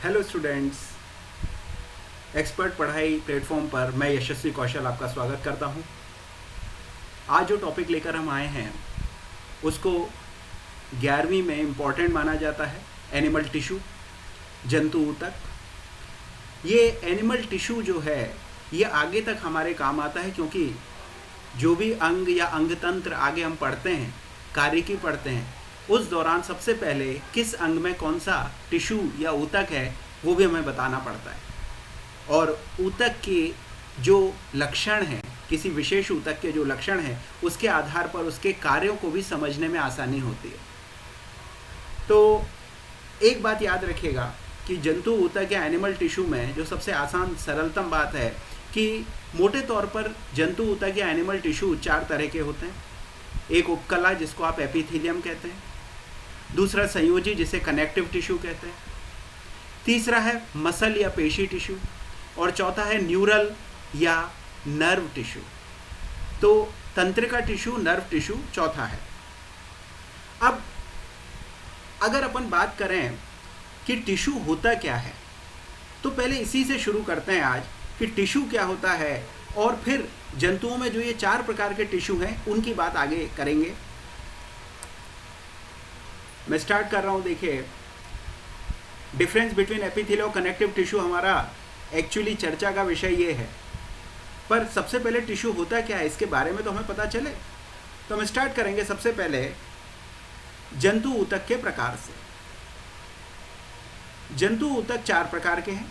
Hello students, expert पढ़ाई platform पर मैं यशस्वी कौशल आपका स्वागत करता हूं। आज जो टॉपिक लेकर हम आए हैं उसको 11वीं में इम्पॉर्टेंट माना जाता है। एनिमल टिश्यू, जंतु ऊतक। ये एनिमल टिश्यू जो है ये आगे तक हमारे काम आता है, क्योंकि जो भी अंग या अंग तंत्र आगे हम पढ़ते हैं, कार्यकी पढ़ते हैं, उस दौरान सबसे पहले किस अंग में कौन सा टिश्यू या ऊतक है वो भी हमें बताना पड़ता है। और ऊतक के जो लक्षण हैं, किसी विशेष ऊतक के जो लक्षण हैं, उसके आधार पर उसके कार्यों को भी समझने में आसानी होती है। तो एक बात याद रखिएगा कि जंतु ऊतक या एनिमल टिश्यू में जो सबसे आसान सरलतम बात है कि मोटे तौर पर जंतु ऊतक या एनिमल टिश्यू 4 तरह के होते हैं। एक उपकला जिसको आप एपिथेलियम कहते हैं, दूसरा संयोजी जिसे कनेक्टिव टिश्यू कहते हैं, तीसरा है मसल या पेशी टिश्यू, और चौथा है न्यूरल या नर्व टिश्यू। तो तंत्रिका टिश्यू, नर्व टिश्यू चौथा है। अब अगर अपन बात करें कि टिश्यू होता क्या है, तो पहले इसी से शुरू करते हैं आज कि टिश्यू क्या होता है, और फिर जंतुओं में जो ये 4 प्रकार के टिश्यू हैं उनकी बात आगे करेंगे। मैं स्टार्ट कर रहा हूं। देखिए, डिफरेंस बिटवीन एपिथेलियल और कनेक्टिव टिश्यू हमारा एक्चुअली चर्चा का विषय ये है, पर सबसे पहले टिश्यू होता क्या है इसके बारे में तो हमें पता चले। तो हम स्टार्ट करेंगे सबसे पहले जंतु ऊतक के प्रकार से। जंतु ऊतक 4 प्रकार के हैं।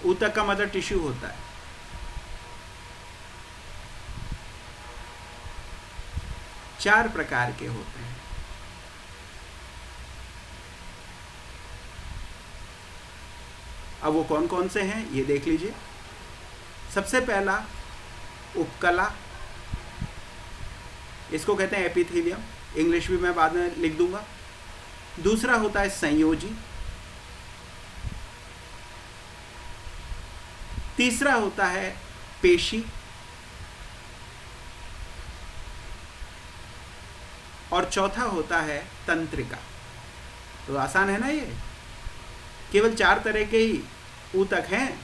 ऊतक का मतलब टिश्यू होता है। चार प्रकार के होते हैं। अब वो कौन कौन से हैं ये देख लीजिए। सबसे पहला उपकला, इसको कहते हैं एपिथेलियम, इंग्लिश भी मैं बाद में लिख दूंगा। दूसरा होता है संयोजी, तीसरा होता है पेशी, और चौथा होता है तंत्रिका। तो आसान है ना, ये केवल 4 तरह के ही ऊतक हैं।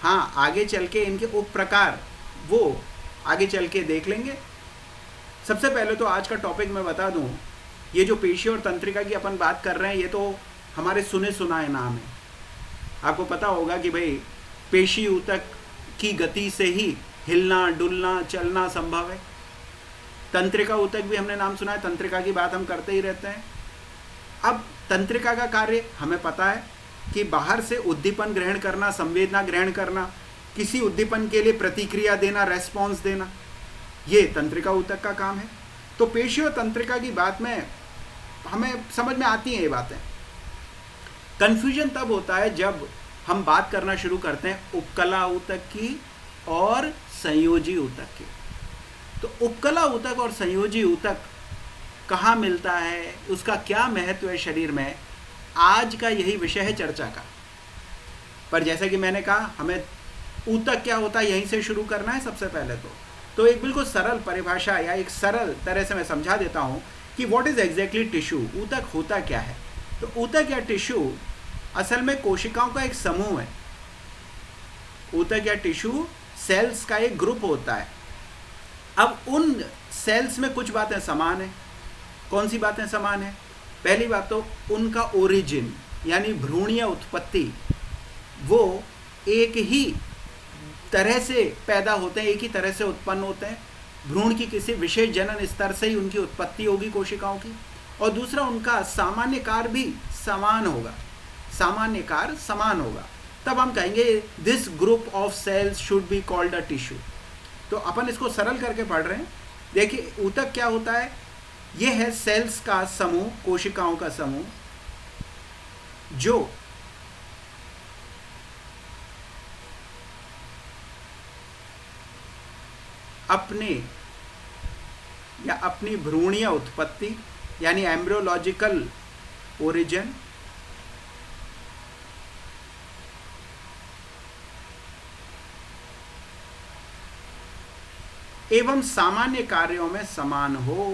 हाँ, आगे चल के इनके उप प्रकार वो आगे चल के देख लेंगे। सबसे पहले तो आज का टॉपिक मैं बता दूं, ये जो पेशी और तंत्रिका की अपन बात कर रहे हैं ये तो हमारे सुने सुनाए नाम है। आपको पता होगा कि भाई पेशी ऊतक की गति से ही हिलना डुलना चलना संभव है। तंत्रिका ऊतक भी हमने नाम सुना है, तंत्रिका की बात हम करते ही रहते हैं। अब तंत्रिका का कार्य हमें पता है कि बाहर से उद्दीपन ग्रहण करना, संवेदना ग्रहण करना, किसी उद्दीपन के लिए प्रतिक्रिया देना, रेस्पॉन्स देना, ये तंत्रिका ऊतक का काम है। तो पेशी और तंत्रिका की बात में हमें समझ में आती हैं ये बातें। कंफ्यूजन तब होता है जब हम बात करना शुरू करते हैं उपकला ऊतक की और संयोजी ऊतक की। तो उपकला ऊतक और संयोजी ऊतक कहाँ मिलता है, उसका क्या महत्व है शरीर में, आज का यही विषय है चर्चा का। पर जैसा कि मैंने कहा, हमें ऊतक क्या होता है यहीं से शुरू करना है सबसे पहले। तो एक बिल्कुल सरल परिभाषा या एक सरल तरह से मैं समझा देता हूँ कि व्हाट इज एग्जैक्टली टिश्यू, ऊतक होता क्या है। तो ऊतक या टिश्यू असल में कोशिकाओं का एक समूह है। ऊतक या टिश्यू सेल्स का एक ग्रुप होता है। अब उन सेल्स में कुछ बातें समान है। कौन सी बातें समान है? पहली बात तो उनका ओरिजिन यानी भ्रूणीय उत्पत्ति, वो एक ही तरह से पैदा होते हैं, एक ही तरह से उत्पन्न होते हैं। भ्रूण की किसी विशेष जनन स्तर से ही उनकी उत्पत्ति होगी कोशिकाओं की। और दूसरा, उनका सामान्य कार्य भी समान होगा, सामान्य कार्य समान होगा। तब हम कहेंगे this group of cells should be called a tissue. तो अपन इसको सरल करके पढ़ रहे हैं। देखिए, ऊतक क्या होता है? यह है सेल्स का समूह, कोशिकाओं का समूह, जो अपने या अपनी भ्रूणीय उत्पत्ति यानी एम्ब्रियोलॉजिकल ओरिजिन एवं सामान्य कार्यों में समान हो।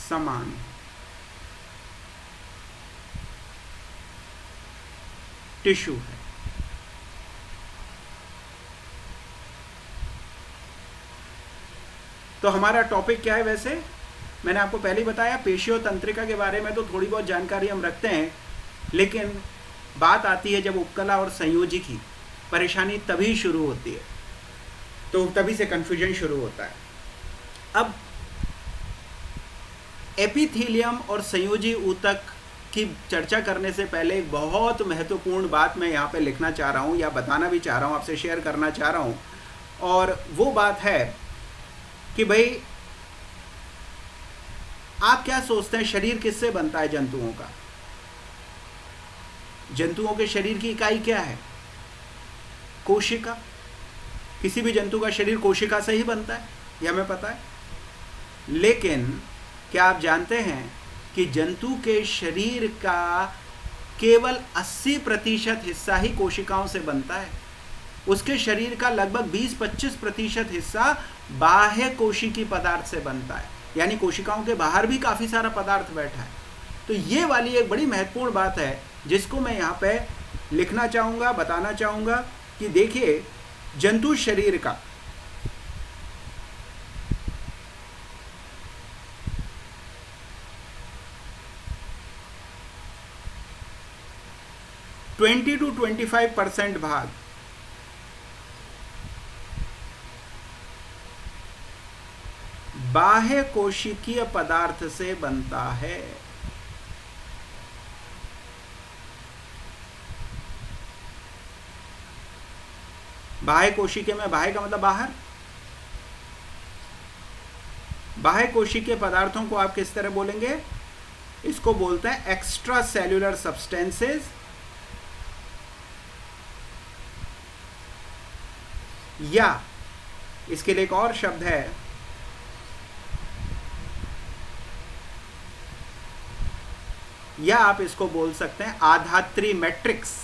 समान टिश्यू है। तो हमारा टॉपिक क्या है? वैसे मैंने आपको पहले ही बताया, पेशियों तंत्रिका के बारे में तो थोड़ी बहुत जानकारी हम रखते हैं, लेकिन बात आती है जब उपकला और संयोजी की, परेशानी तभी शुरू होती है, तो तभी से कंफ्यूजन शुरू होता है। अब एपिथेलियम और संयोजी ऊतक की चर्चा करने से पहले एक बहुत महत्वपूर्ण बात मैं यहाँ पे लिखना चाह रहा हूँ, या बताना भी चाह रहा हूँ, आपसे शेयर करना चाह रहा हूँ, और वो बात है कि भाई आप क्या सोचते हैं शरीर किससे बनता है? जंतुओं का। जंतुओं के शरीर की इकाई क्या है? कोशिका। किसी भी जंतु का शरीर कोशिका से ही बनता है, यह हमें पता है। लेकिन क्या आप जानते हैं कि जंतु के शरीर का केवल 80% हिस्सा ही कोशिकाओं से बनता है। उसके शरीर का लगभग 20-25% हिस्सा बाह्य कोशिकीय पदार्थ से बनता है, यानी कोशिकाओं के बाहर भी काफ़ी सारा पदार्थ बैठा है। तो ये वाली एक बड़ी महत्वपूर्ण बात है जिसको मैं यहाँ पे लिखना चाहूँगा, बताना चाहूँगा कि देखिए जंतु शरीर का ट्वेंटी to 25% भाग बाह्य कोशिकीय पदार्थ से बनता है। बाह्य कोशिकीय में, बाह्य का मतलब बाहर, बाह्य कोशिकीय पदार्थों को आप किस तरह बोलेंगे? इसको बोलते हैं एक्स्ट्रा सेल्यूलर सब्सटेंसेस, या इसके लिए एक और शब्द है, या आप इसको बोल सकते हैं आधात्री मैट्रिक्स।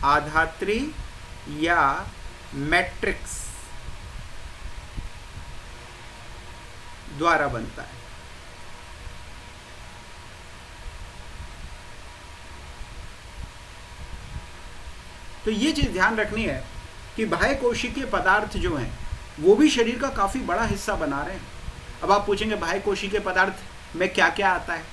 आधात्री या मैट्रिक्स द्वारा बनता है। तो ये चीज ध्यान रखनी है कि बाह्य कोशिकीय पदार्थ जो हैं वो भी शरीर का काफी बड़ा हिस्सा बना रहे हैं। अब आप पूछेंगे बाह्य कोशिकीय पदार्थ में क्या क्या आता है?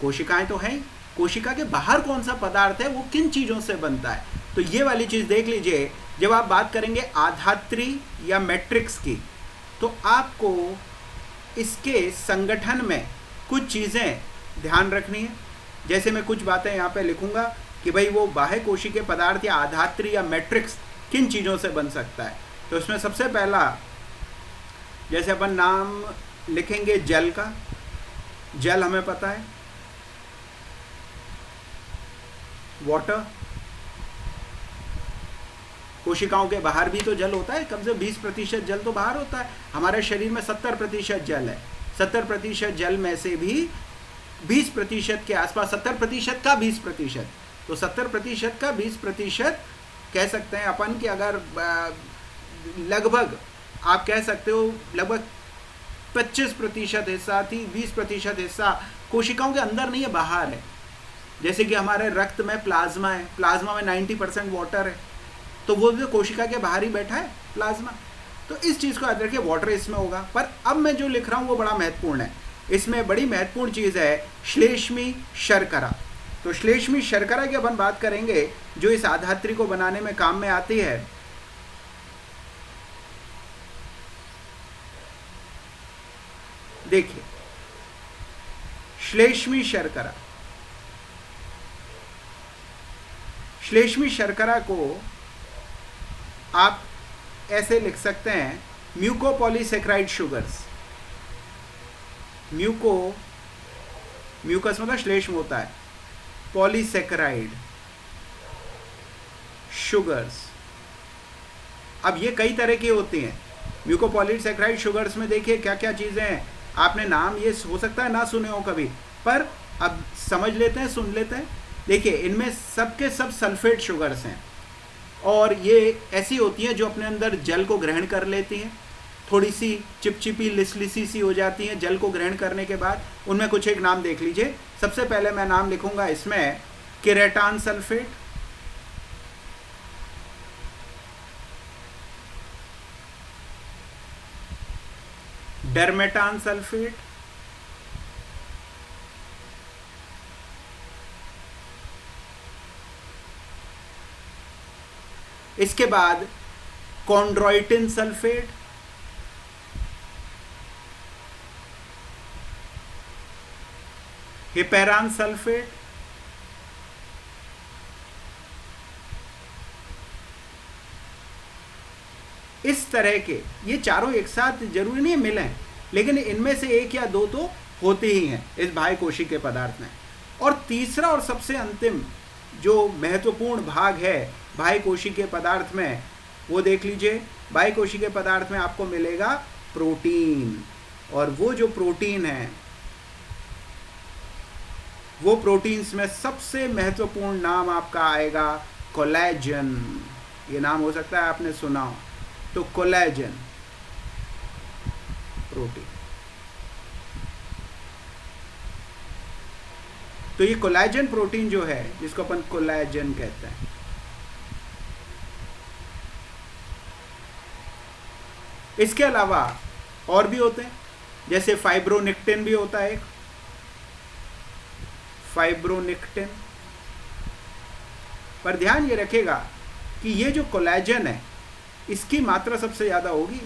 कोशिकाएं तो हैं, कोशिका के बाहर कौन सा पदार्थ है, वो किन चीजों से बनता है? तो ये वाली चीज देख लीजिए। जब आप बात करेंगे आधात्री या मैट्रिक्स की, तो आपको इसके संगठन में कुछ चीजें ध्यान रखनी है। जैसे मैं कुछ बातें यहाँ पे लिखूंगा कि भाई वो बाह्य कोशिकीय पदार्थ या आधात्री या मैट्रिक्स किन चीजों से बन सकता है। तो इसमें सबसे पहला, जैसे अपन नाम लिखेंगे जल का, जल हमें पता है, वाटर। कोशिकाओं के बाहर भी तो जल होता है, कम से 20% जल तो बाहर होता है। हमारे शरीर में 70% जल है। 70% जल में से भी 20% के आसपास, 70% का 20%, तो 70% का 20% कह सकते हैं अपन कि अगर लगभग आप कह सकते हो लगभग 25% हिस्सा थी, 20% हिस्सा कोशिकाओं के अंदर नहीं है, बाहर है। जैसे कि हमारे रक्त में प्लाज्मा है, प्लाज्मा में 90% वाटर है, तो वो भी कोशिका के बाहर ही बैठा है प्लाज्मा। तो इस चीज़ को याद रखिए, वाटर इसमें होगा। पर अब मैं जो लिख रहा हूँ वो बड़ा महत्वपूर्ण है। इसमें बड़ी महत्वपूर्ण चीज़ है श्लेष्मी शर्करा। तो श्लेष्मी शर्करा की अपन बात करेंगे जो इस आधात्री को बनाने में काम में आती है। देखिए श्लेष्मी शर्करा, श्लेष्मी शर्करा को आप ऐसे लिख सकते हैं म्यूकोपॉलीसेक्राइड शुगर्स। म्यूकस मतलब श्लेष्म होता है, पॉलीसेक्राइड शुगर्स। अब ये कई तरह की होती हैं। म्यूकोपॉलीसेक्राइड शुगर्स में देखिए क्या क्या चीज़ें हैं। आपने नाम ये हो सकता है ना सुने हो कभी, पर अब समझ लेते हैं, सुन लेते हैं। देखिए इनमें सब के सब सल्फेट शुगर्स हैं, और ये ऐसी होती हैं जो अपने अंदर जल को ग्रहण कर लेती हैं, थोड़ी सी चिपचिपी लिसलिसी सी हो जाती हैं जल को ग्रहण करने के बाद। उनमें कुछ एक नाम देख लीजिए। सबसे पहले मैं नाम लिखूंगा इसमें केराटन सल्फेट, डर्मेटान सल्फेट, इसके बाद कॉन्ड्रोइटिन सल्फेट, हिपेरान सल्फेट, इस तरह के ये चारों एक साथ जरूरी नहीं मिलें, लेकिन इनमें से एक या दो तो होते ही हैं इस बाह्य कोशिकीय पदार्थ में। और तीसरा और सबसे अंतिम जो महत्वपूर्ण भाग है बाह्य कोशिकीय पदार्थ में, वो देख लीजिए। बाह्य कोशिकीय पदार्थ में आपको मिलेगा प्रोटीन, और वो जो प्रोटीन है, वो प्रोटीन्स में सबसे महत्वपूर्ण नाम आपका आएगा कोलेजन। ये नाम हो सकता है आपने सुना हो, तो कोलेजन प्रोटीन। तो ये कोलेजन प्रोटीन जो है, जिसको अपन कोलेजन कहते हैं, इसके अलावा और भी होते हैं, जैसे फाइब्रोनेक्टिन भी होता है एक, फाइब्रोनेक्टिन। पर ध्यान ये रखेगा कि ये जो कोलेजन है, इसकी मात्रा सबसे ज़्यादा होगी।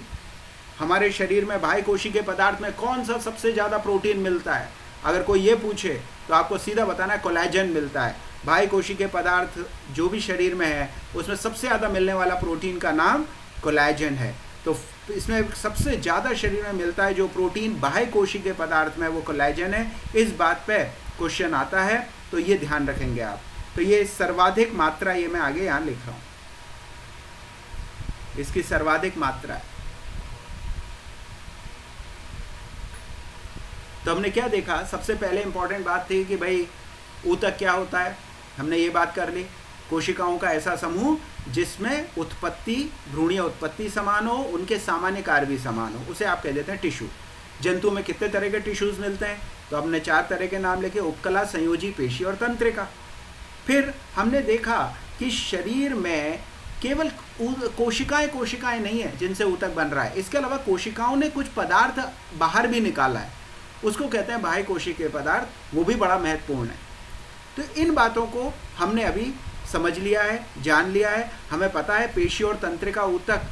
हमारे शरीर में बाह्य कोशिकीय पदार्थ में कौन सा सबसे ज़्यादा प्रोटीन मिलता है, अगर कोई ये पूछे तो आपको सीधा बताना है कोलेजन मिलता है। बाह्य कोशिकीय पदार्थ जो भी शरीर में है, उसमें सबसे ज़्यादा मिलने वाला प्रोटीन का नाम कोलेजन है। तो इसमें सबसे ज़्यादा शरीर में मिलता है जो प्रोटीन बाह्य कोशिकीय पदार्थ में, वो कोलेजन है। इस बात पे क्वेश्चन आता है, तो ये ध्यान रखेंगे आप। तो ये सर्वाधिक मात्रा, ये मैं आगे यहाँ लिख रहा हूँ, इसकी सर्वाधिक मात्रा है। तो हमने क्या देखा, सबसे पहले इंपॉर्टेंट बात थी कि भाई ऊतक क्या होता है, हमने ये बात कर ली। कोशिकाओं का ऐसा समूह जिसमें उत्पत्ति, भ्रूणीय उत्पत्ति समान हो, उनके सामान्य कार्य भी समान हो, उसे आप कह देते हैं टिश्यू। जंतु में कितने तरह के टिश्यूज मिलते हैं, तो हमने 4 तरह के नाम लिखे, उपकला, संयोजी, पेशी और तंत्रिका। फिर हमने देखा कि शरीर में केवल कोशिकाएं नहीं है जिनसे ऊतक बन रहा है, इसके अलावा कोशिकाओं ने कुछ पदार्थ बाहर भी निकाला है, उसको कहते हैं बाह्य कोशिकीय पदार्थ, वो भी बड़ा महत्वपूर्ण है। तो इन बातों को हमने अभी समझ लिया है, जान लिया है। हमें पता है पेशी और तंत्रिका ऊतक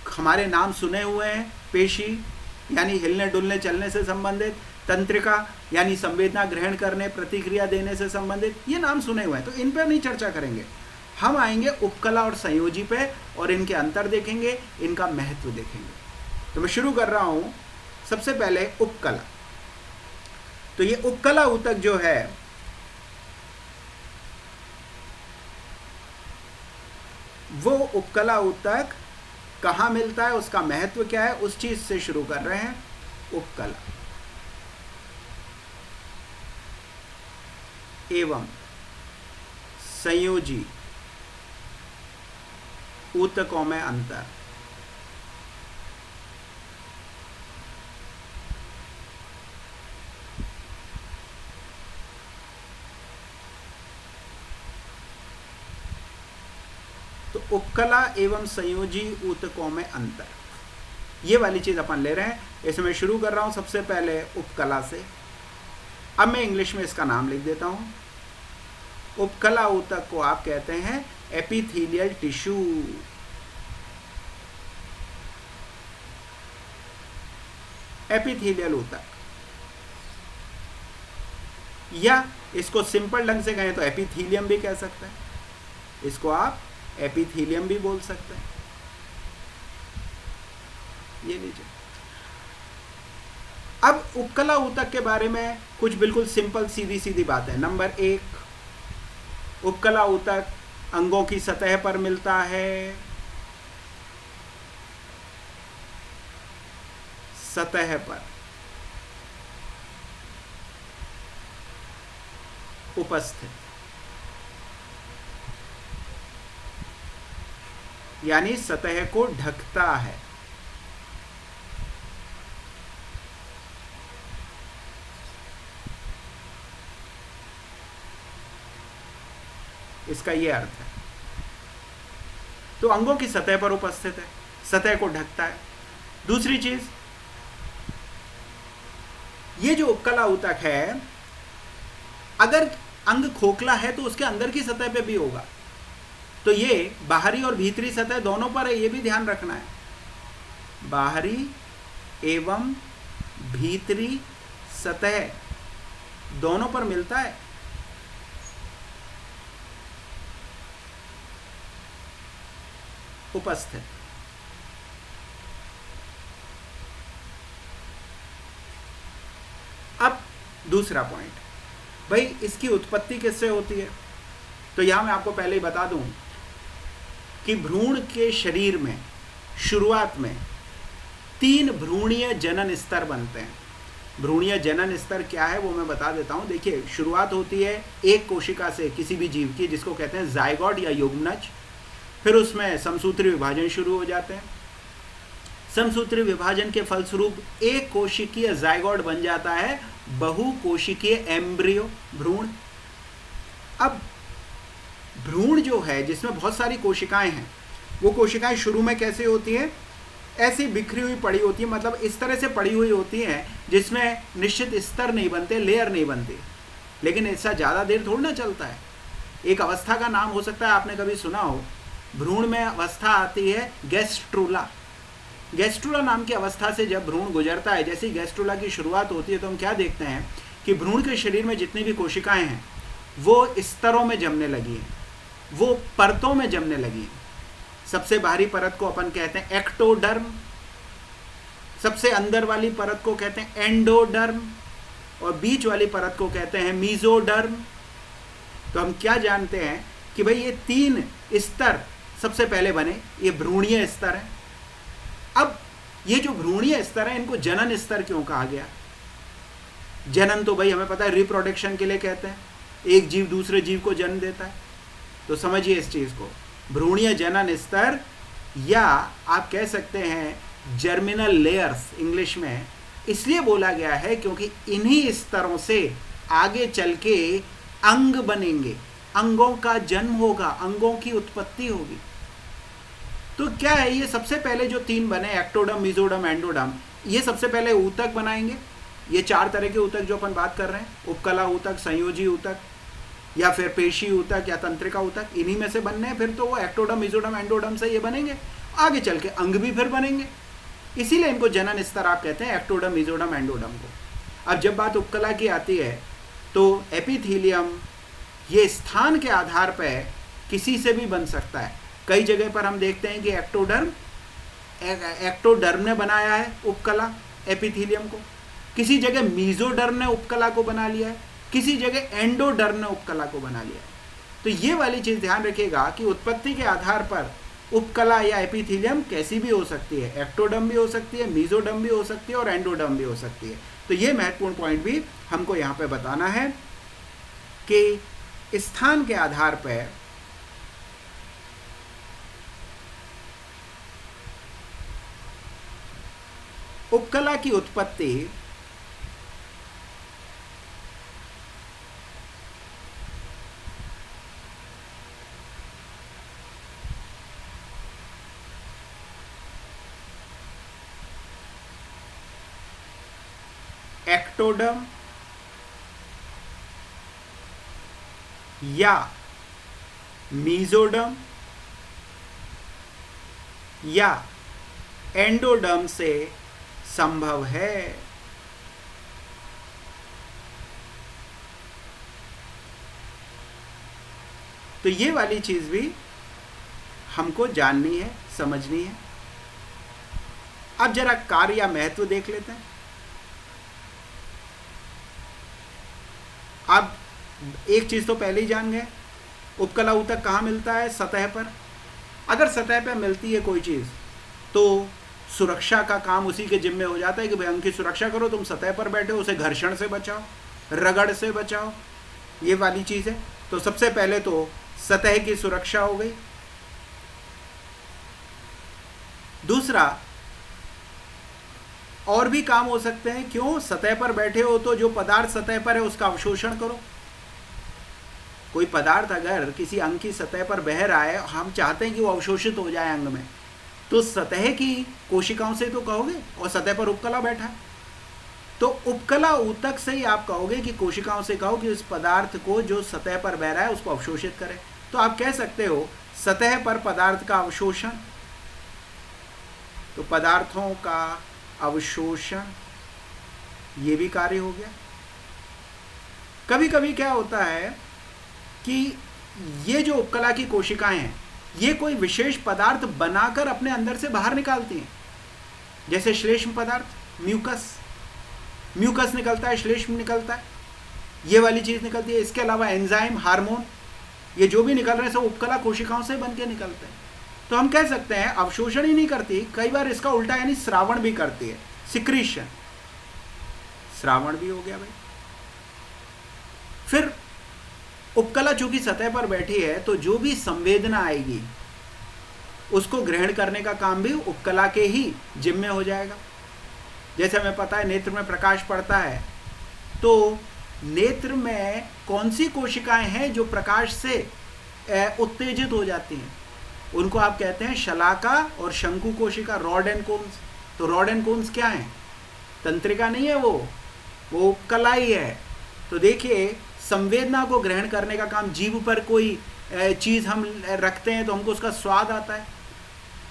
हमारे नाम सुने हुए हैं। पेशी यानी हिलने डुलने चलने से संबंधित, तंत्रिका यानी संवेदना ग्रहण करने, प्रतिक्रिया देने से संबंधित, ये नाम सुने हुए हैं। तो इन पर नहीं चर्चा करेंगे, हम आएंगे उपकला और संयोजी पे, और इनके अंतर देखेंगे, इनका महत्व देखेंगे। तो मैं शुरू कर रहा हूँ सबसे पहले उपकला। तो ये उपकला ऊतक जो है, वो उपकला ऊतक कहाँ मिलता है, उसका महत्व क्या है, उस चीज से शुरू कर रहे हैं। उपकला एवं संयोजी ऊतकों में अंतर। तो उपकला एवं संयोजी ऊतकों में अंतर, ये वाली चीज अपन ले रहे हैं। इसमें शुरू कर रहा हूं सबसे पहले उपकला से। अब मैं इंग्लिश में इसका नाम लिख देता हूं। उपकला ऊतक को आप कहते हैं एपिथेलियल टिश्यू। एपिथेलियल ऊतक, या इसको सिंपल ढंग से कहें तो एपिथीलियम भी कह सकते हैं, इसको आप एपिथेलियम भी बोल सकते हैं। ये लीजिए। अब उपकला ऊतक के बारे में कुछ बिल्कुल सिंपल सीधी सीधी बात है। नंबर 1, उपकला ऊतक अंगों की सतह पर मिलता है। सतह पर उपस्थित, यानी सतह को ढकता है। इसका ये अर्थ है। तो अंगों की सतह पर उपस्थित है, सतह को ढकता है। दूसरी चीज, ये जो उपकला ऊतक है, अगर अंग खोखला है तो उसके अंदर की सतह पे भी होगा। तो ये बाहरी और भीतरी सतह दोनों पर है, ये भी ध्यान रखना है। बाहरी एवं भीतरी सतह दोनों पर मिलता है। उपस्थित। अब दूसरा पॉइंट, भाई इसकी उत्पत्ति किससे होती है? तो यहां मैं आपको पहले ही बता दूं कि भ्रूण के शरीर में शुरुआत में 3 भ्रूणीय जनन स्तर बनते हैं। भ्रूणीय जनन स्तर क्या है वो मैं बता देता हूं। देखिए, शुरुआत होती है एक कोशिका से किसी भी जीव की, जिसको कहते हैं जायगोट या युग्मनज। फिर उसमें समसूत्री विभाजन शुरू हो जाते हैं। समसूत्री विभाजन के फलस्वरूप एक कोशिकीय जायगोट बन जाता है बहुकोशिकीय एम्ब्रियो, भ्रूण। अब भ्रूण जो है, जिसमें बहुत सारी कोशिकाएं हैं, वो कोशिकाएं शुरू में कैसे होती हैं? ऐसी बिखरी हुई पड़ी होती है, मतलब इस तरह से पड़ी हुई होती हैं जिसमें निश्चित स्तर नहीं बनते, लेयर नहीं बनती। लेकिन ऐसा ज़्यादा देर थोड़ा ना चलता है। एक अवस्था का नाम हो सकता है, आपने कभी सुना हो, भ्रूण में अवस्था आती है गैस्ट्रूला। गैस्ट्रूला नाम की अवस्था से जब भ्रूण गुजरता है, जैसे ही गैस्ट्रूला की शुरुआत होती है, तो हम क्या देखते हैं कि भ्रूण के शरीर में जितनी भी कोशिकाएं हैं वो स्तरों में जमने लगी हैं, वो परतों में जमने लगी हैं। सबसे बाहरी परत को अपन कहते हैं एक्टोडर्म, सबसे अंदर वाली परत को कहते हैं एंडोडर्म, और बीच वाली परत को कहते हैं मीजोडर्म। तो हम क्या जानते हैं कि भाई ये 3 स्तर सबसे पहले बने, ये भ्रूणीय स्तर है। अब ये जो भ्रूणीय स्तर है, इनको जनन स्तर क्यों कहा गया? जनन तो भाई हमें पता है रिप्रोडक्शन के लिए कहते हैं, एक जीव दूसरे जीव को जन्म देता है। तो समझिए इस चीज को, भ्रूणीय जनन स्तर, या आप कह सकते हैं जर्मिनल लेयर्स इंग्लिश में, इसलिए बोला गया है क्योंकि इन्हीं स्तरों से आगे चल के अंग बनेंगे, अंगों का जन्म होगा, अंगों की उत्पत्ति होगी। तो क्या है, ये सबसे पहले जो 3 बने, एक्टोडर्म, मीजोडर्म, एंडोडर्म, ये सबसे पहले ऊतक बनाएंगे। ये 4 तरह के ऊतक जो अपन बात कर रहे हैं, उपकला ऊतक, संयोजी ऊतक, या फिर पेशी ऊतक, या तंत्रिका ऊतक, इन्हीं में से बनने हैं। फिर तो वो एक्टोडर्म, मीजोडर्म, एंडोडर्म से ये बनेंगे, आगे चल के अंग भी फिर बनेंगे। इसीलिए इनको जनन स्तर आप कहते हैं, एक्टोडर्म, मीजोडर्म, एंडोडर्म को। अब जब बात उपकला की आती है, तो एपिथीलियम ये स्थान के आधार पर किसी से भी बन सकता है। कई जगह पर हम देखते हैं कि एक्टोडर्म ने बनाया है उपकला एपिथीलियम को, किसी जगह मीजोडर्म ने उपकला को बना लिया है, किसी जगह एंडोडर्म ने उपकला को बना लिया है। तो ये वाली चीज ध्यान रखिएगा कि उत्पत्ति के आधार पर उपकला या एपिथीलियम कैसी भी हो सकती है, एक्टोडर्म भी हो सकती है, मीजोडर्म भी हो सकती है, और एंडोडर्म भी हो सकती है। तो ये महत्वपूर्ण पॉइंट भी हमको यहाँ पे बताना है कि स्थान के आधार पर उपकला की उत्पत्ति एक्टोडर्म या मीजोडर्म या एंडोडर्म से संभव है। तो ये वाली चीज भी हमको जाननी है, समझनी है। अब जरा कार्य या महत्व देख लेते हैं। अब एक चीज तो पहले ही जान गए, उपकला ऊतक कहाँ मिलता है? सतह पर। अगर सतह पर मिलती है कोई चीज, तो सुरक्षा का काम उसी के जिम्मे हो जाता है कि भाई अंग की सुरक्षा करो, तुम सतह पर बैठे हो, उसे घर्षण से बचाओ, रगड़ से बचाओ, ये वाली चीज है। तो सबसे पहले तो सतह की सुरक्षा हो गई। दूसरा, और भी काम हो सकते हैं। क्यों? सतह पर बैठे हो तो जो पदार्थ सतह पर है उसका अवशोषण करो, कोई पदार्थ अगर किसी अंग की सतह पर बह रहा है, हम चाहते हैं कि वो अवशोषित हो जाए अंग में, तो सतह की कोशिकाओं से तो कहोगे, और सतह पर उपकला बैठा है तो उपकला ऊतक से ही आप कहोगे कि कोशिकाओं से कहो कि उस पदार्थ को जो सतह पर बह रहा है उसको अवशोषित करे। तो आप कह सकते हो सतह पर पदार्थ का अवशोषण, तो पदार्थों का अवशोषण ये भी कार्य हो गया। कभी कभी क्या होता है कि ये जो उपकला की कोशिकाएं हैं ये कोई विशेष पदार्थ बनाकर अपने अंदर से बाहर निकालती हैं, जैसे श्लेष्म पदार्थ, म्यूकस निकलता है, श्लेष्म निकलता है, ये वाली चीज निकलती है। इसके अलावा एंजाइम, हार्मोन, ये जो भी निकल रहे हैं सब उपकला कोशिकाओं से बन के निकलते हैं। तो हम कह सकते हैं अवशोषण ही नहीं करती, कई बार इसका उल्टा यानी श्रावण भी करती है, सिक्रीशन, श्रावण भी हो गया भाई। फिर उपकला चूंकि सतह पर बैठी है तो जो भी संवेदना आएगी उसको ग्रहण करने का काम भी उपकला के ही जिम्मे हो जाएगा। जैसे हमें पता है नेत्र में प्रकाश पड़ता है, तो नेत्र में कौन सी कोशिकाएं हैं जो प्रकाश से उत्तेजित हो जाती हैं, उनको आप कहते हैं शलाका और शंकु कोशिका, रॉड एंड कोन्स। तो रॉड एंड कोन्स क्या है? तंत्रिका नहीं है, वो उपकला ही है। तो देखिए संवेदना को ग्रहण करने का काम, जीभ पर कोई चीज हम रखते हैं तो हमको उसका स्वाद आता है,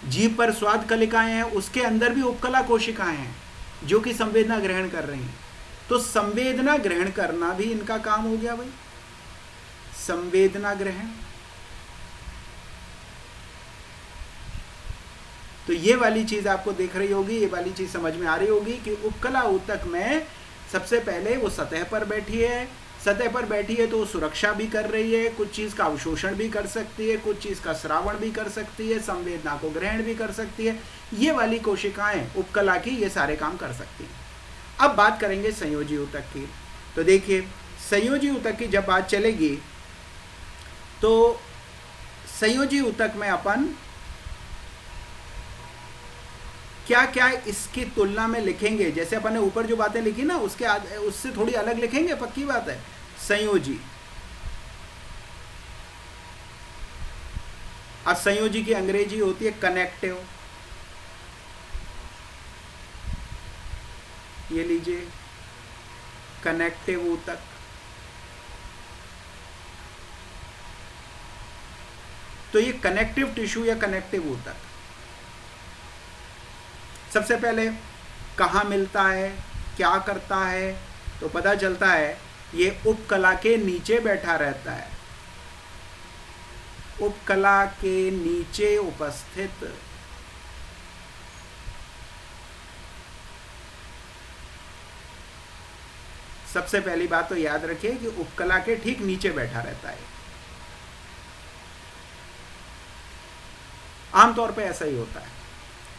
जीभ पर स्वाद कलिकाएं हैं, उसके अंदर भी उपकला कोशिकाएं हैं जो कि संवेदना ग्रहण कर रही हैं। तो संवेदना ग्रहण करना भी इनका काम हो गया भाई, संवेदना ग्रहण। तो ये वाली चीज आपको दिख रही होगी, ये वाली चीज समझ में आ रही होगी कि उपकला ऊतक में सबसे पहले वो सतह पर बैठी है, सतह पर बैठी है तो वो सुरक्षा भी कर रही है, कुछ चीज का अवशोषण भी कर सकती है, कुछ चीज का श्रावण भी कर सकती है, संवेदना को ग्रहण भी कर सकती है। ये वाली कोशिकाएं उपकला की ये सारे काम कर सकती हैं। अब बात करेंगे संयोजी ऊतक की। तो देखिए संयोजी ऊतक की जब बात चलेगी तो संयोजी ऊतक में अपन क्या क्या इसकी तुलना में लिखेंगे, जैसे अपन ने ऊपर जो बातें लिखी ना उससे थोड़ी अलग लिखेंगे, पक्की बात है। संयोजी, अब संयोजी की अंग्रेजी होती है कनेक्टिव, ये लीजिए कनेक्टिव ऊतक। तो ये कनेक्टिव टिश्यू या कनेक्टिव ऊतक सबसे पहले कहाँ मिलता है, क्या करता है, तो पता चलता है ये उपकला के नीचे बैठा रहता है, उपकला के नीचे उपस्थित। सबसे पहली बात तो याद रखिए कि उपकला के ठीक नीचे बैठा रहता है। आमतौर पे ऐसा ही होता है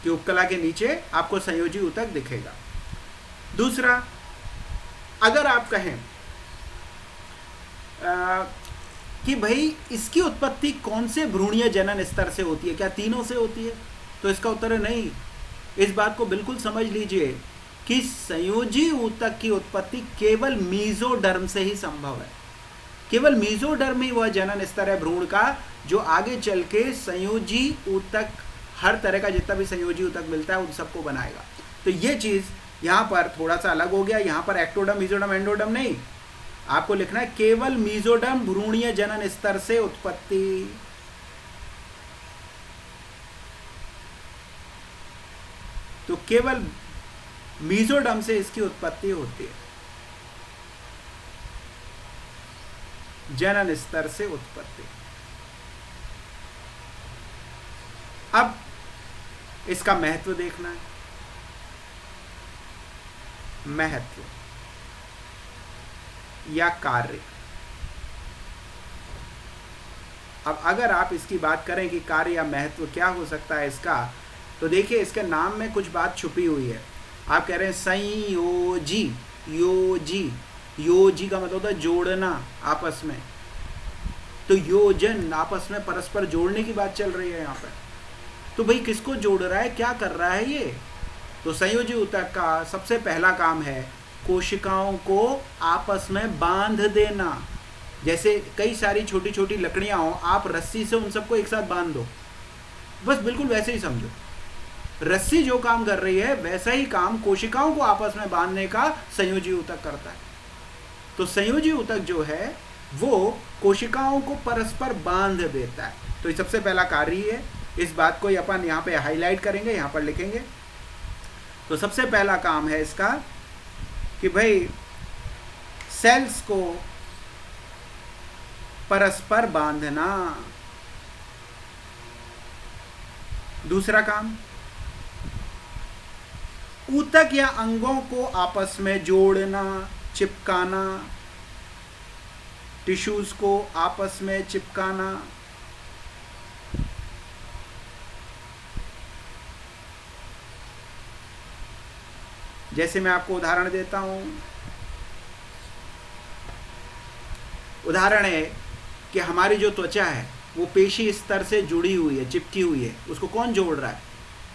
कि उपकला के नीचे आपको संयोजी ऊतक दिखेगा। दूसरा, अगर आप कहें कि भाई इसकी उत्पत्ति कौन से भ्रूणीय जनन स्तर से होती है, क्या तीनों से होती है, तो इसका उत्तर है नहीं। इस बात को बिल्कुल समझ लीजिए कि संयोजी ऊतक की उत्पत्ति केवल मीजोडर्म से ही संभव है। केवल मीजोडर्म ही वह जनन स्तर है भ्रूण का जो आगे चल के संयोजी ऊतक, हर तरह का जितना भी संयोजी ऊतक मिलता है उन सबको बनाएगा। तो ये चीज यहाँ पर थोड़ा सा अलग हो गया। यहाँ पर एक्टोडर्म, मीजोडर्म, एंडोडर्म नहीं, आपको लिखना है केवल मीजोडर्म भ्रूणीय जनन स्तर से उत्पत्ति। तो केवल मीजोडर्म से इसकी उत्पत्ति होती है, जनन स्तर से उत्पत्ति। अब इसका महत्व देखना है। महत्व या कार्य। अब अगर आप इसकी बात करें कि कार्य या महत्व क्या हो सकता है इसका, तो देखिए इसके नाम में कुछ बात छुपी हुई है। आप कह रहे हैं संयोजी, योजी, योजी का मतलब होता है जोड़ना आपस में, तो योजन आपस में परस्पर जोड़ने की बात चल रही है यहाँ पर। तो भाई किसको जोड़ रहा है, क्या कर रहा है ये? तो संयोजी ऊतक का सबसे पहला काम है कोशिकाओं को आपस में बांध देना। जैसे कई सारी छोटी छोटी लकड़ियां हो, आप रस्सी से उन सबको एक साथ बांध दो, बस बिल्कुल वैसे ही समझो। रस्सी जो काम कर रही है वैसा ही काम कोशिकाओं को आपस में बांधने का संयोजी ऊतक करता है। तो संयोजी ऊतक जो है वो कोशिकाओं को परस्पर बांध देता है। तो ये सबसे पहला कार्य है। इस बात को अपन यहाँ पे हाईलाइट करेंगे, यहाँ पर लिखेंगे। तो सबसे पहला काम है इसका कि भाई सेल्स को परस्पर बांधना। दूसरा काम, ऊतक या अंगों को आपस में जोड़ना, चिपकाना, टिश्यूज को आपस में चिपकाना। जैसे मैं आपको उदाहरण देता हूं। उदाहरण है कि हमारी जो त्वचा है वो पेशी स्तर से जुड़ी हुई है, चिपकी हुई है। उसको कौन जोड़ रहा है?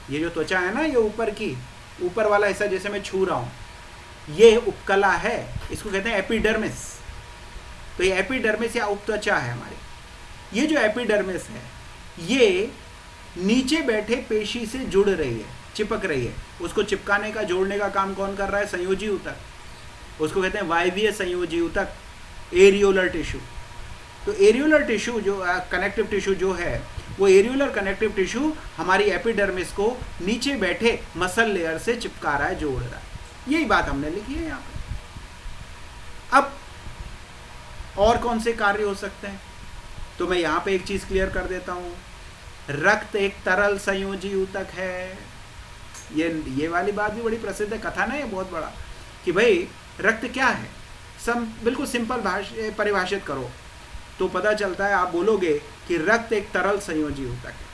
ये जो त्वचा है ना, ये ऊपर वाला हिस्सा जैसे मैं छू रहा हूं, ये उपकला है, इसको कहते हैं एपिडर्मिस। तो ये एपिडर्मिस या उपत्वचा है हमारी। ये जो एपिडर्मिस है ये नीचे बैठे पेशी से जुड़ रही है, चिपक रही है। उसको चिपकाने का, जोड़ने का काम कौन कर रहा है? संयोजी ऊतक। उसको कहते हैं वायवीय संयोजी ऊतक, एरियोलर टिश्यू। तो एरियोलर टिश्यू जो कनेक्टिव टिश्यू जो है, वो एरियोलर कनेक्टिव टिश्यू हमारी एपिडर्मिस को नीचे बैठे मसल लेयर से चिपका रहा है, जोड़ रहा है। यही बात हमने लिखी है यहाँ पे। अब और कौन से कार्य हो सकते हैं? तो मैं यहाँ पे एक चीज क्लियर कर देता हूँ। रक्त एक तरल संयोजी ऊतक है। ये वाली बात भी बड़ी प्रसिद्ध है, कथा ना, ये बहुत बड़ा, कि भाई रक्त क्या है। बिल्कुल सिंपल परिभाषित करो तो पता चलता है। आप बोलोगे कि रक्त एक तरल संयोजी ऊतक है।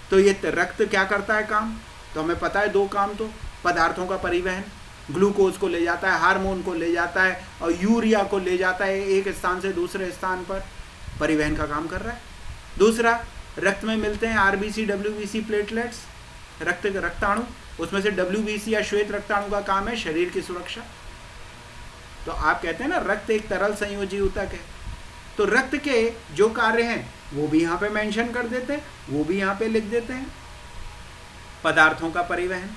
तो ये रक्त क्या करता है काम? तो हमें पता है दो काम। तो पदार्थों का परिवहन, ग्लूकोज को ले जाता है, हार्मोन को ले जाता है और यूरिया को ले जाता है एक स्थान से दूसरे स्थान पर, परिवहन का काम कर रहा है। दूसरा, रक्त में मिलते हैं आरबीसी, डब्ल्यूबीसी, प्लेटलेट्स, रक्ताणु। उसमें से डब्ल्यूबीसी या श्वेत रक्ताणु का काम है शरीर की सुरक्षा। तो आप कहते हैं ना रक्त एक तरल संयोजी ऊतक है। तो रक्त के जो कार्य हैं वो भी यहाँ पे मेंशन कर देते हैं, वो भी यहाँ पे लिख देते हैं। पदार्थों का परिवहन,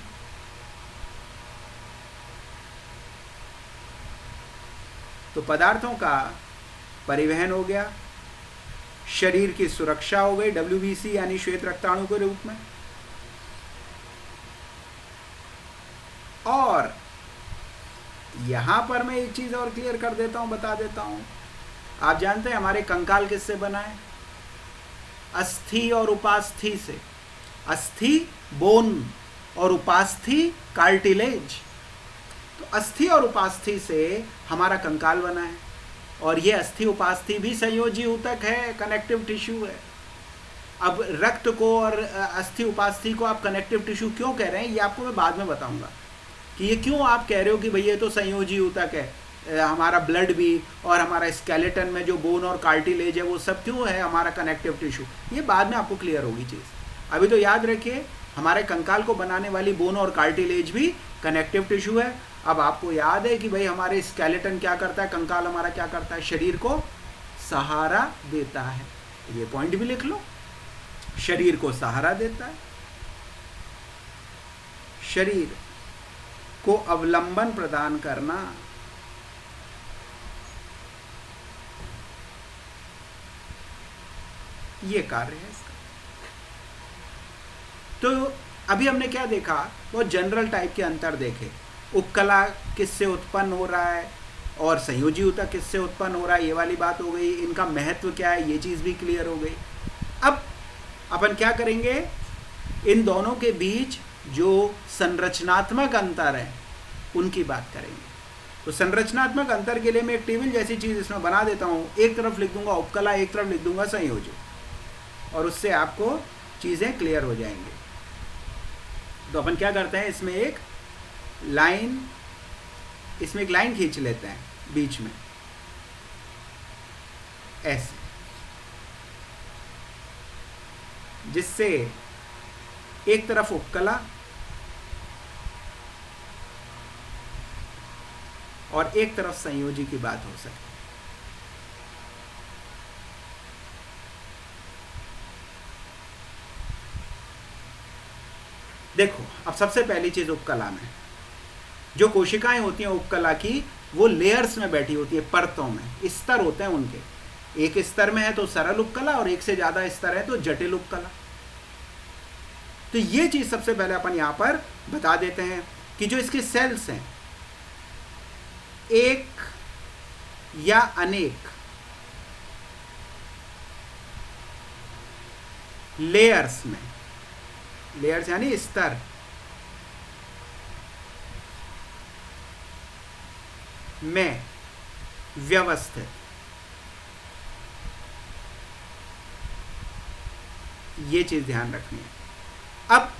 तो पदार्थों का परिवहन हो गया, शरीर की सुरक्षा हो गई डब्ल्यूबीसी यानी श्वेत रक्ताणु के रूप में। और यहां पर मैं एक चीज और क्लियर कर देता हूं, बता देता हूं। आप जानते हैं हमारे कंकाल किससे बना है? अस्थि और उपास्थि से। अस्थि बोन और उपास्थि कार्टिलेज। तो अस्थि और उपास्थि से हमारा कंकाल बना है। और ये अस्थि उपास्थि भी संयोजी ऊतक है, कनेक्टिव टिश्यू है। अब रक्त को और अस्थि उपास्थि को आप कनेक्टिव टिश्यू क्यों कह रहे हैं, ये आपको मैं बाद में बताऊंगा कि ये क्यों आप कह रहे हो कि भैया ये तो संयोजी ऊतक है। हमारा ब्लड भी और हमारा स्केलेटन में जो बोन और कार्टिलेज है वो सब क्यों है हमारा कनेक्टिव टिश्यू, ये बाद में आपको क्लियर होगी चीज़। अभी तो याद रखिए हमारे कंकाल को बनाने वाली बोन और कार्टिलेज भी कनेक्टिव टिश्यू है। अब आपको याद है कि भाई हमारे स्केलेटन क्या करता है, कंकाल हमारा क्या करता है, शरीर को सहारा देता है। ये पॉइंट भी लिख लो, शरीर को सहारा देता है, शरीर को अवलंबन प्रदान करना। ये कार्य है इसका। तो अभी हमने क्या देखा, बहुत जनरल टाइप के अंतर देखे। उपकला किससे उत्पन्न हो रहा है और संयोजी ऊतक किससे उत्पन्न हो रहा है, ये वाली बात हो गई। इनका महत्व क्या है, ये चीज भी क्लियर हो गई। अब अपन क्या करेंगे, इन दोनों के बीच जो संरचनात्मक अंतर है उनकी बात करेंगे। तो संरचनात्मक अंतर के लिए मैं एक टेबल जैसी चीज इसमें बना देता हूं। एक तरफ लिख दूंगा उपकला, एक तरफ लिख दूंगा संयोजी, और उससे आपको चीजें क्लियर हो जाएंगी। तो अपन क्या करते हैं, इसमें एक लाइन खींच लेते हैं बीच में ऐसे, जिससे एक तरफ उपकला और एक तरफ संयोजी की बात हो सके। देखो, अब सबसे पहली चीज उपकला में जो कोशिकाएं होती हैं उपकला की, वो लेयर्स में बैठी होती है, परतों में, स्तर होते हैं उनके। एक स्तर में है तो सरल उपकला और एक से ज्यादा स्तर है तो जटिल उपकला। तो ये चीज सबसे पहले अपन यहां पर बता देते हैं कि जो इसके सेल्स हैं, एक या अनेक लेयर्स में, लेयर्स यानी स्तर, में व्यवस्थित, ये चीज ध्यान रखनी है। अब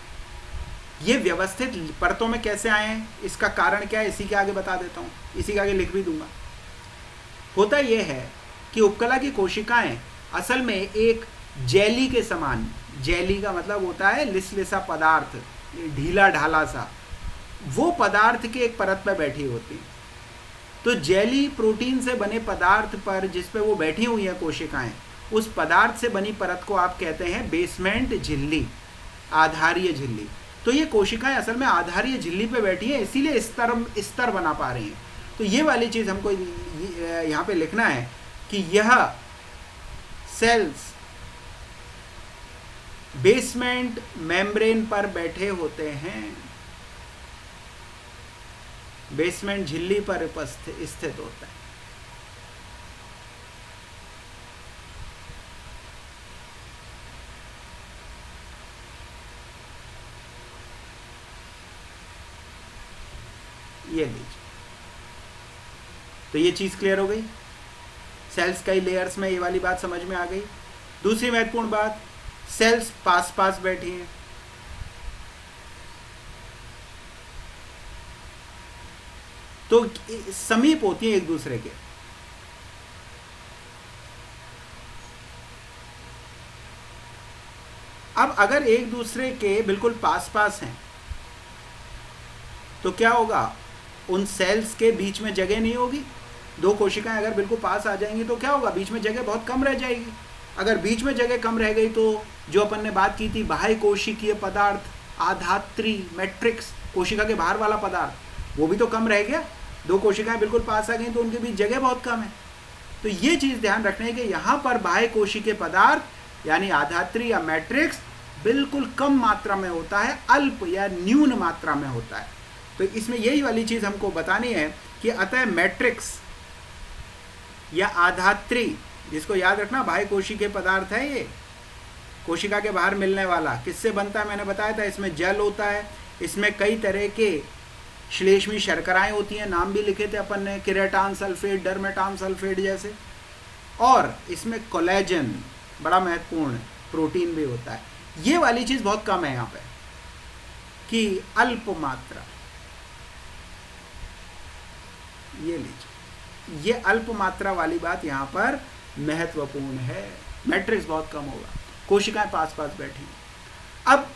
ये व्यवस्थित परतों में कैसे आए हैं, इसका कारण क्या है, इसी के आगे बता देता हूं, इसी के आगे लिख भी दूंगा। होता यह है कि उपकला की कोशिकाएं असल में एक जेली के समान, जेली का मतलब होता है लिसलिसा पदार्थ, ढीला ढाला सा, वो पदार्थ के एक परत पर बैठी होती है। तो जेली प्रोटीन से बने पदार्थ पर जिस पे वो बैठी हुई है कोशिकाएं, उस पदार्थ से बनी परत को आप कहते हैं बेसमेंट झिल्ली, आधारीय झिल्ली। तो ये कोशिकाएं असल में आधारीय झिल्ली पे बैठी हैं, इसीलिए स्तर बना पा रही हैं। तो ये वाली चीज हमको यहाँ पे लिखना है कि यह सेल्स बेसमेंट मेम्ब्रेन पर बैठे होते हैं, बेसमेंट झिल्ली पर स्थित होता है। ये लीजिए, तो ये चीज क्लियर हो गई। सेल्स कई लेयर्स में, ये वाली बात समझ में आ गई। दूसरी महत्वपूर्ण बात, सेल्स पास पास बैठी हैं। तो समीप होती है एक दूसरे के। अब अगर एक दूसरे के बिल्कुल पास पास हैं तो क्या होगा, उन सेल्स के बीच में जगह नहीं होगी। दो कोशिकाएं अगर बिल्कुल पास आ जाएंगी तो क्या होगा, बीच में जगह बहुत कम रह जाएगी। अगर बीच में जगह कम रह गई तो जो अपन ने बात की थी, बाह्य कोशिकीय पदार्थ, आधात्री, मैट्रिक्स, कोशिका के बाहर वाला पदार्थ, वो भी तो कम रह गया। दो कोशिकाएं बिल्कुल पास आ गई तो उनके बीच जगह बहुत कम है। तो ये चीज ध्यान रखना है कि यहाँ पर बाह्य कोशिकीय पदार्थ यानी आधात्री या मैट्रिक्स बिल्कुल कम मात्रा में होता है, अल्प या न्यून मात्रा में होता है। तो इसमें यही वाली चीज हमको बतानी है कि अतः मैट्रिक्स या आधात्री, जिसको याद रखना बाह्य कोशिकीय पदार्थ है, ये कोशिका के बाहर मिलने वाला, किससे बनता है मैंने बताया था, इसमें जल होता है, इसमें कई तरह के श्लेष्मी शर्कराएं होती हैं, नाम भी लिखे थे अपन ने, किरेटान सल्फेट, डरमेटान सल्फेट जैसे, और इसमें कोलेजन बड़ा महत्वपूर्ण प्रोटीन भी होता है। ये वाली चीज बहुत कम है यहाँ पे कि अल्प मात्रा, ये लीजिए, ये अल्प मात्रा वाली बात यहाँ पर महत्वपूर्ण है। मैट्रिक्स बहुत कम होगा, कोशिकाएं पास पास बैठी हैं। अब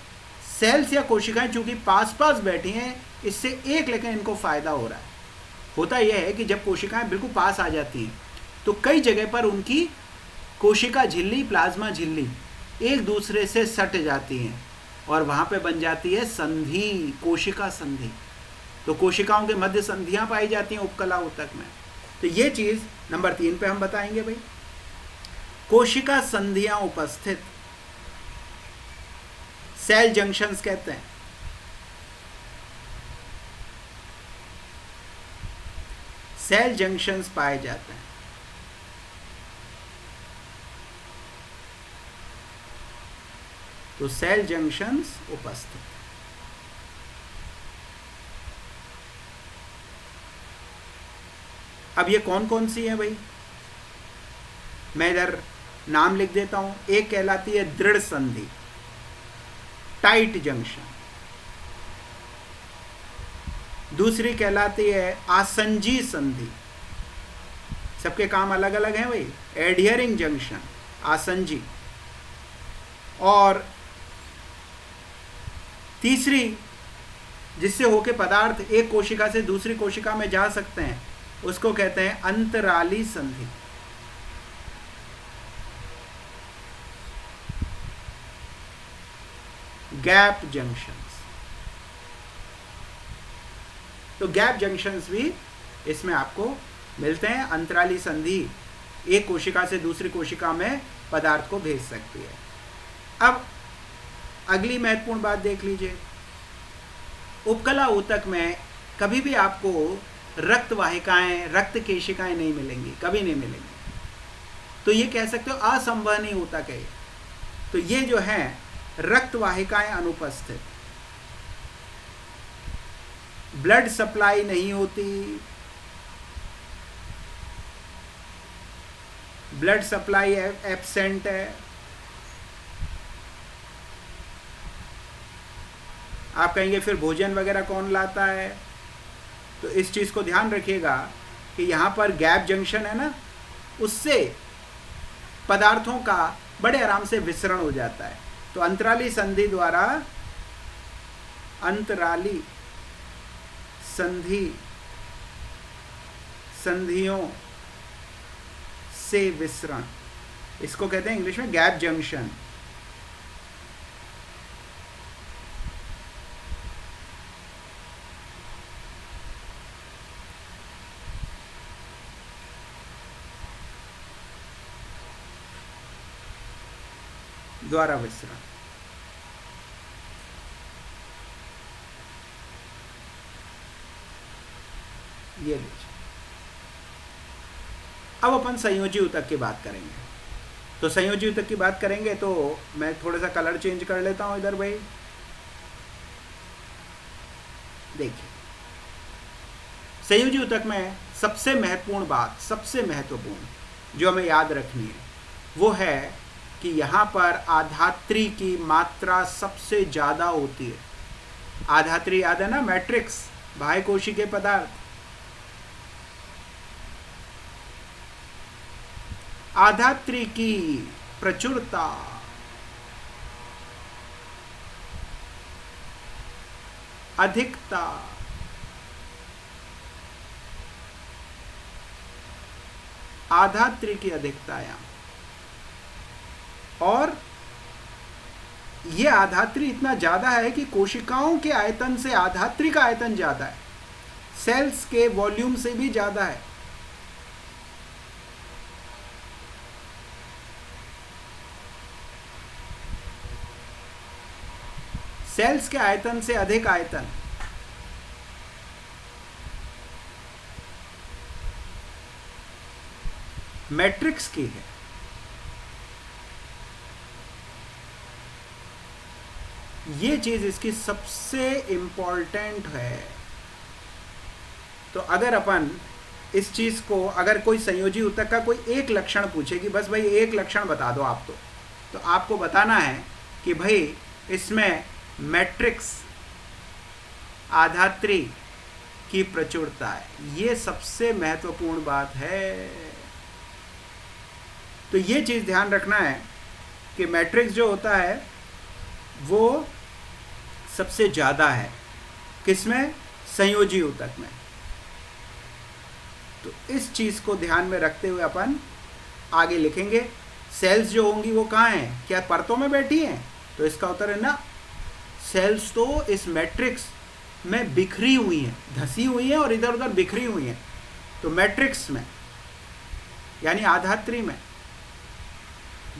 सेल्स या कोशिकाएं चूंकि पास पास बैठी हैं, इससे एक लेकिन इनको फायदा हो रहा है। होता यह है कि जब कोशिकाएं बिल्कुल पास आ जाती हैं तो कई जगह पर उनकी कोशिका झिल्ली, प्लाज्मा झिल्ली एक दूसरे से सट जाती हैं और वहां पे बन जाती है संधि, कोशिका संधि। तो कोशिकाओं के मध्य संधियां पाई जाती हैं उपकला ऊतक में। तो ये चीज नंबर 3 पे हम बताएंगे भाई, कोशिका संधियां उपस्थित, सेल जंक्शंस कहते हैं। सेल जंक्शंस पाए जाते हैं। तो सेल जंक्शंस उपस्थित। अब ये कौन कौन सी है भाई, मैं इधर नाम लिख देता हूं। एक कहलाती है दृढ़ संधि, टाइट जंक्शन। दूसरी कहलाती है आसंजी संधि, सबके काम अलग अलग हैं भाई। एडहियरिंग जंक्शन, आसंजी। और तीसरी, जिससे होके पदार्थ एक कोशिका से दूसरी कोशिका में जा सकते हैं, उसको कहते हैं अंतराली संधि। Gap junctions. तो गैप जंक्शंस भी इसमें आपको मिलते हैं। अंतराली संधि एक कोशिका से दूसरी कोशिका में पदार्थ को भेज सकती है। अब अगली महत्वपूर्ण बात देख लीजिए, उपकला ऊतक में कभी भी आपको रक्त वाहिकाएं, रक्त केशिकाएं नहीं मिलेंगी, कभी नहीं मिलेंगी। तो ये कह सकते हो असंवहनी ऊतक है। तो ये जो है रक्त वाहिकाएं अनुपस्थित, ब्लड सप्लाई नहीं होती, ब्लड सप्लाई एब्सेंट है। आप कहेंगे फिर भोजन वगैरह कौन लाता है? तो इस चीज को ध्यान रखिएगा कि यहां पर गैप जंक्शन है ना, उससे पदार्थों का बड़े आराम से विसरण हो जाता है। तो अंतराली संधि द्वारा, अंतराली संधि, संधियों से विसरण, इसको कहते हैं इंग्लिश में गैप जंक्शन। द्वारा विसरण। ये लीजिए। अब अपन संयोजी ऊतक की बात करेंगे। तो संयोजी ऊतक की बात करेंगे तो मैं थोड़ा सा कलर चेंज कर लेता हूं इधर भाई। देखिए, संयोजी ऊतक में सबसे महत्वपूर्ण बात, सबसे महत्वपूर्ण जो हमें याद रखनी है वो है कि यहाँ पर आधात्री की मात्रा सबसे ज़्यादा होती है। आधात्री याद है ना, मैट्रिक्स, बाह्य कोशिकीय पदार्थ। आधात्री की प्रचुरता, अधिकता, आधात्री की अधिकतायां, और ये आधात्री इतना ज्यादा है कि कोशिकाओं के आयतन से आधात्री का आयतन ज्यादा है, सेल्स के वॉल्यूम से भी ज्यादा है। सेल्स के आयतन से अधिक आयतन मैट्रिक्स की है। ये चीज इसकी सबसे इंपॉर्टेंट है। तो अगर अपन इस चीज को, अगर कोई संयोजी ऊतक का कोई एक लक्षण पूछे कि बस भाई एक लक्षण बता दो आप, तो आपको बताना है कि भाई इसमें मैट्रिक्स, आधात्री की प्रचुरता है। ये सबसे महत्वपूर्ण बात है। तो ये चीज ध्यान रखना है कि मैट्रिक्स जो होता है वो सबसे ज्यादा है किसमें? संयोजी ऊतक में। तो इस चीज को ध्यान में रखते हुए अपन आगे लिखेंगे। सेल्स जो होंगी वो कहाँ हैं? क्या परतों में बैठी हैं? तो इसका उत्तर है ना, सेल्स तो इस मैट्रिक्स में बिखरी हुई हैं, धसी हुई हैं और इधर उधर बिखरी हुई हैं। तो मैट्रिक्स में यानी आधात्री में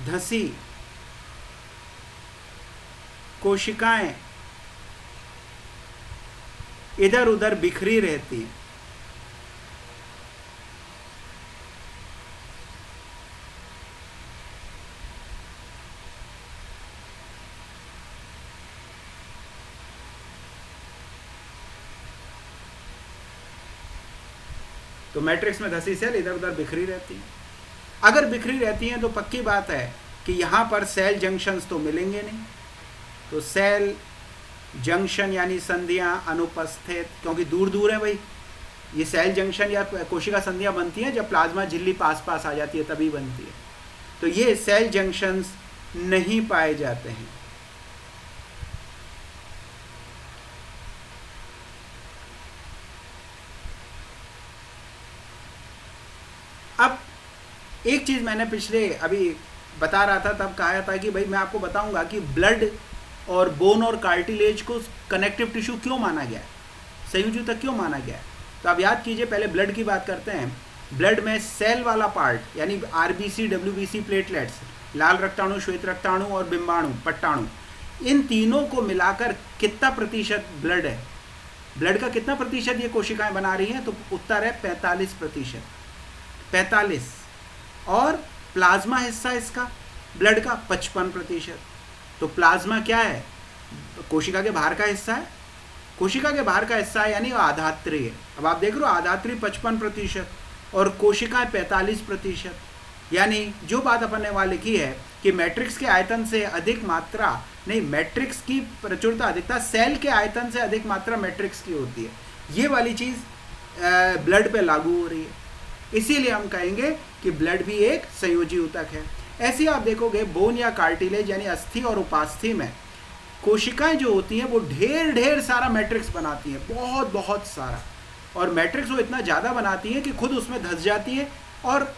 धसी कोशिकाएं इधर उधर बिखरी रहती हैं। तो मैट्रिक्स में धसी सेल इधर उधर बिखरी रहती हैं। अगर बिखरी रहती हैं तो पक्की बात है कि यहां पर सेल जंक्शंस तो मिलेंगे नहीं। तो सेल जंक्शन यानी संधियां अनुपस्थित, क्योंकि दूर दूर है भाई। ये सेल जंक्शन या कोशिका संधियां बनती हैं जब प्लाज्मा झिल्ली पास पास आ जाती है, तभी बनती है। तो ये सेल जंक्शंस नहीं पाए जाते हैं। अब एक चीज मैंने पिछले अभी बता रहा था, तब कहा था कि भाई मैं आपको बताऊंगा कि ब्लड और बोन और कार्टिलेज को कनेक्टिव टिश्यू क्यों माना गया है। संयोजी ऊतक क्यों माना गया है? तो आप याद कीजिए, पहले ब्लड की बात करते हैं। ब्लड में सेल वाला पार्ट यानी आरबीसी, डब्ल्यूबीसी, प्लेटलेट्स, लाल रक्ताणु, श्वेत रक्ताणु और बिंबाणु, पट्टाणु, इन तीनों को मिलाकर कितना प्रतिशत ब्लड है, ब्लड का कितना प्रतिशत ये कोशिकाएं बना रही हैं? तो उत्तर है 45%। 45। और प्लाज्मा हिस्सा इसका ब्लड का 55%। तो प्लाज्मा क्या है? कोशिका के बाहर का हिस्सा है। कोशिका के बाहर का हिस्सा है यानी आधात्री है। अब आप देख रहे हो, आधात्री 55% और कोशिकाएं 45%। यानी जो बात अपन ने वहाँ लिखी है कि मैट्रिक्स के आयतन से अधिक मात्रा नहीं, मैट्रिक्स की प्रचुरता अधिकता सेल के आयतन से अधिक मात्रा मैट्रिक्स की होती है, ये वाली चीज़ ब्लड पे लागू हो रही है। इसीलिए हम कहेंगे कि ब्लड भी एक संयोजी ऊतक है। ऐसे ही आप देखोगे बोन या कार्टिलेज यानी अस्थि और उपास्थि में कोशिकाएं जो होती हैं वो ढेर सारा मैट्रिक्स बनाती हैं, बहुत बहुत सारा। और मैट्रिक्स वो इतना ज़्यादा बनाती हैं कि खुद उसमें धंस जाती है और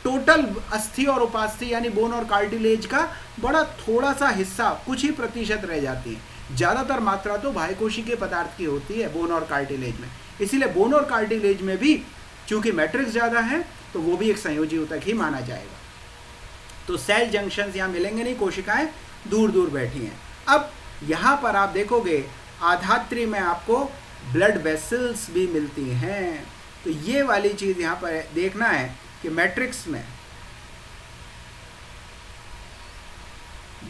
टोटल अस्थि और उपास्थि यानी बोन और कार्टिलेज का बड़ा थोड़ा सा हिस्सा, कुछ ही प्रतिशत रह जाती है। ज़्यादातर मात्रा तो बाह्य कोशिकीय पदार्थ की होती है बोन और कार्टिलेज में। इसीलिए बोन और कार्टिलेज में भी चूंकि मैट्रिक्स ज़्यादा है तो वो भी एक संयोजी ऊतक ही माना जाएगा। तो सेल जंक्शंस यहाँ मिलेंगे नहीं, कोशिकाएं दूर दूर बैठी हैं। अब यहाँ पर आप देखोगे आधात्री में आपको ब्लड वेसल्स भी मिलती हैं। तो ये वाली चीज़ यहाँ पर देखना है कि मैट्रिक्स में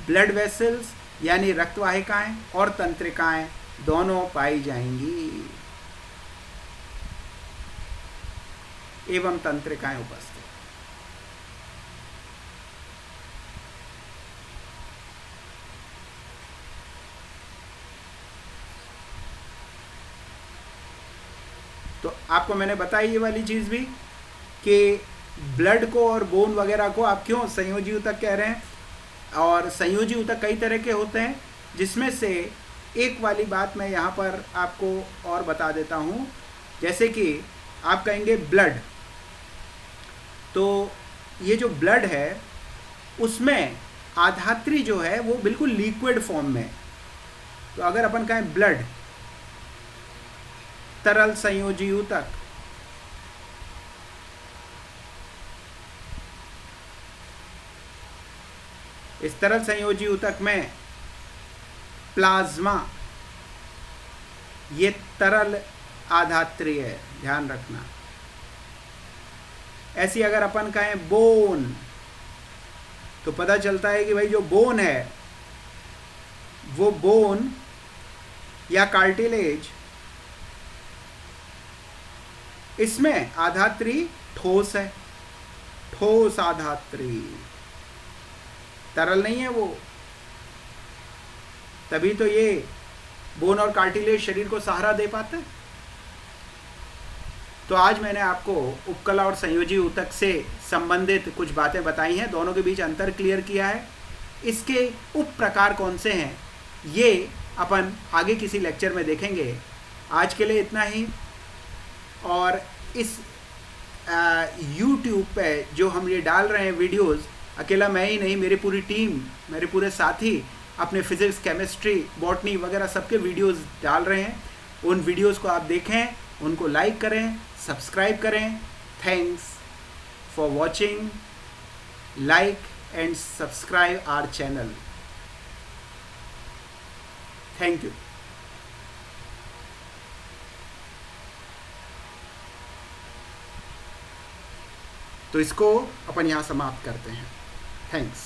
ब्लड वेसल्स यानी रक्तवाहिकाएं और तंत्रिकाएं दोनों पाई जाएंगी एवं तंत्रिकाएं उपस्थित। तो आपको मैंने बताई ये वाली चीज़ भी कि ब्लड को और बोन वगैरह को आप क्यों संयोजी ऊतक कह रहे हैं। और संयोजी ऊतक कई तरह के होते हैं, जिसमें से एक वाली बात मैं यहाँ पर आपको और बता देता हूँ। जैसे कि आप कहेंगे ब्लड, तो ये जो ब्लड है उसमें आधात्री जो है वो बिल्कुल लिक्विड फॉर्म में। तो अगर अपन कहें ब्लड तरल संयोजी ऊतक, इस तरल संयोजी ऊतक में प्लाज्मा ये तरल आधात्री है, ध्यान रखना। ऐसी अगर अपन कहें बोन, तो पता चलता है कि भाई जो बोन है वो बोन या कार्टिलेज, इसमें आधात्री ठोस है, ठोस आधात्री, तरल नहीं है वो। तभी तो ये बोन और कार्टिलेज शरीर को सहारा दे पाते हैं। तो आज मैंने आपको उपकला और संयोजी ऊतक से संबंधित कुछ बातें बताई हैं, दोनों के बीच अंतर क्लियर किया है। इसके उप प्रकार कौन से हैं ये अपन आगे किसी लेक्चर में देखेंगे। आज के लिए इतना ही। और इस YouTube पे जो हम ये डाल रहे हैं वीडियोस, अकेला मैं ही नहीं, मेरी पूरी टीम, मेरे पूरे साथी अपने फिजिक्स, केमिस्ट्री, बॉटनी वगैरह सबके वीडियोस डाल रहे हैं। उन वीडियोस को आप देखें, उनको लाइक करें, सब्सक्राइब करें। Thanks for watching, like and subscribe our channel. Thank you. तो इसको अपन यहाँ समाप्त करते हैं। थैंक्स।